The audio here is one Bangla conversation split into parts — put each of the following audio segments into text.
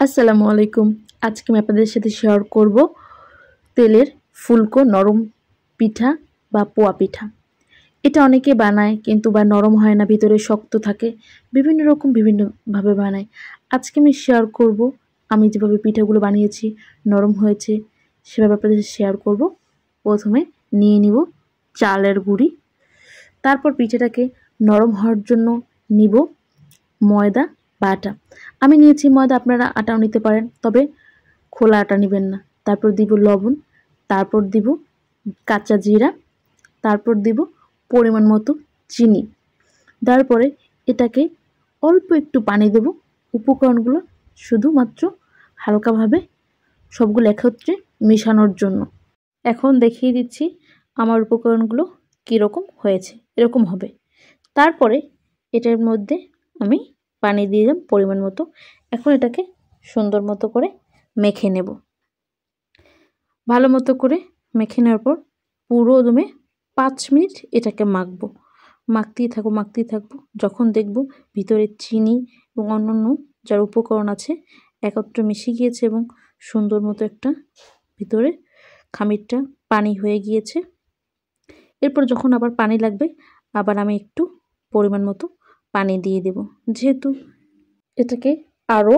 আসসালামু আলাইকুম। আজকে আমি আপনাদের সাথে শেয়ার করব তেলের ফুলকো নরম পিঠা বা পোয়া পিঠা। এটা অনেকে বানায় কিন্তু নরম হয় না, ভিতরে শক্ত থাকে। বিভিন্ন রকম বিভিন্নভাবে বানায়। আজকে আমি শেয়ার করব আমি যেভাবে পিঠাগুলো বানিয়েছি, নরম হয়েছে সেভাবে আপনাদের সাথে শেয়ার করব। প্রথমে নিয়ে নিব চালের গুঁড়ি, তারপর পিঠাটাকে নরম হওয়ার জন্য নিব ময়দা বা আটা। আমি নিয়েছি ময়দা, আপনারা আটাও নিতে পারেন, তবে খোলা আটা নেবেন না। তারপর দিব লবণ, তারপর দিব কাঁচা জিরা, তারপর দিব পরিমাণ মতো চিনি। তারপরে এটাকে অল্প একটু পানি দেব, উপকরণগুলো শুধুমাত্র হালকাভাবে সবগুলো একত্রে মেশানোর জন্য। এখন দেখিয়ে দিচ্ছি আমার উপকরণগুলো কীরকম হয়েছে। এরকম হবে। তারপরে এটার মধ্যে আমি পানি দিয়ে দিলাম পরিমাণ মতো। এখন এটাকে সুন্দর মতো করে মেখে নেব। ভালো মতো করে মেখে নেওয়ার পর পুরো দমে 5 মিনিট এটাকে মাখবো। মাখতেই থাকবো। যখন দেখব ভিতরে চিনি এবং অন্যান্য যার উপকরণ আছে একত্রে মিশে গিয়েছে এবং সুন্দর মতো একটা ভিতরে খামিরটা পানি হয়ে গিয়েছে, এরপর যখন আবার পানি লাগবে আবার আমি একটু পরিমাণ মতো পানি দিয়ে দেব। যেহেতু এটাকে আরও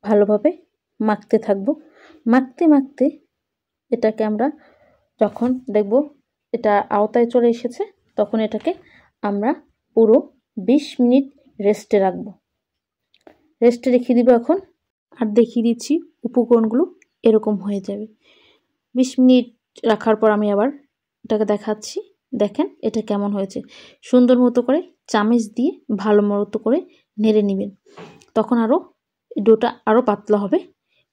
ভালোভাবে মাখতে থাকবো। মাখতে এটাকে আমরা যখন দেখব এটা আওতায় চলে এসেছে, তখন এটাকে আমরা পুরো 20 মিনিট রেস্টে রাখবো। রেস্টে রেখে দিব এখন। আর দেখিয়ে দিচ্ছি উপকরণগুলো এরকম হয়ে যাবে। 20 মিনিট রাখার পর আমি আবার এটাকে দেখাচ্ছি। দেখেন এটা কেমন হয়েছে। সুন্দর মতো করে চামচ দিয়ে ভালো মতো করে নেড়ে নেবেন। তখন ডোটা আরও পাতলা হবে।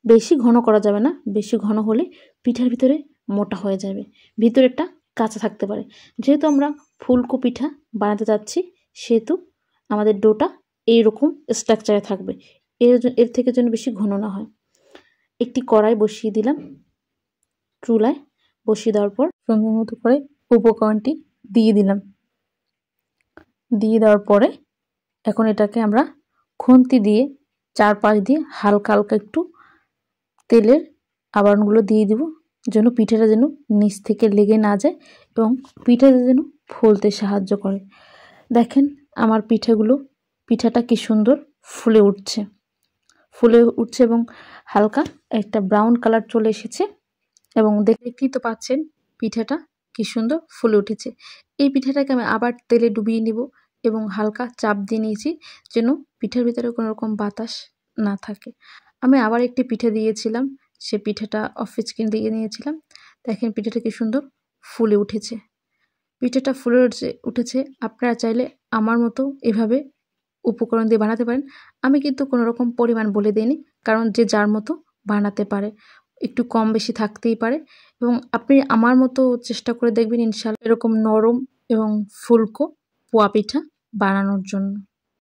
বেশি ঘন করা যাবে না, বেশি ঘন হলে পিঠার ভিতরে মোটা হয়ে যাবে, ভিতরেরটা কাঁচা থাকতে পারে। যেহেতু আমরা ফুলকো পিঠা বানাতে যাচ্ছি সেহেতু আমাদের ডোটা এইরকম স্ট্রাকচারে থাকবে। এর থেকে যেন বেশি ঘন না হয়। একটি কড়াই বসিয়ে দিলাম, চুলায় বসিয়ে দেওয়ার পর সুন্দর মতো করে উপকরণটি দিয়ে দিলাম। দিয়ে দেওয়ার পরে এখন এটাকে আমরা খুন্তি দিয়ে চারপাশ দিয়ে হালকা হালকা একটু তেলের আবরণগুলো দিয়ে দিব, যেন পিঠাটা যেন নিচ থেকে লেগে না যায় এবং পিঠাটা যেন ফুলতে সাহায্য করে। দেখেন আমার পিঠাটা কি সুন্দর ফুলে উঠছে এবং হালকা একটা ব্রাউন কালার চলে এসেছে এবং দেখতেই তো পাচ্ছেন পিঠাটা কি সুন্দর ফুলে উঠেছে। এই পিঠাটাকে আমি আবার তেলে ডুবিয়ে নিব এবং হালকা চাপ দিয়ে নিয়েছি যেন পিঠার ভিতরে কোনো রকম বাতাস না থাকে। আমি আবার একটি পিঠা দিয়েছিলাম, সে পিঠাটা অফ স্ক্রিন দিয়ে নিয়েছিলাম। দেখেন পিঠাটা কি সুন্দর ফুলে উঠেছে। পিঠাটা ফুলে উঠেছে। আপনারা চাইলে আমার মতো এভাবে উপকরণ দিয়ে বানাতে পারেন। আমি কিন্তু কোনো রকম পরিমাণ বলে দিইনি, কারণ যে যার মতো বানাতে পারে, একটু কম বেশি থাকতেই পারে। এবং আপনি আমার মতো চেষ্টা করে দেখবেন ইনশাআল্লাহ এরকম নরম এবং ফুলকো পোয়া পিঠা বানানোর জন্য।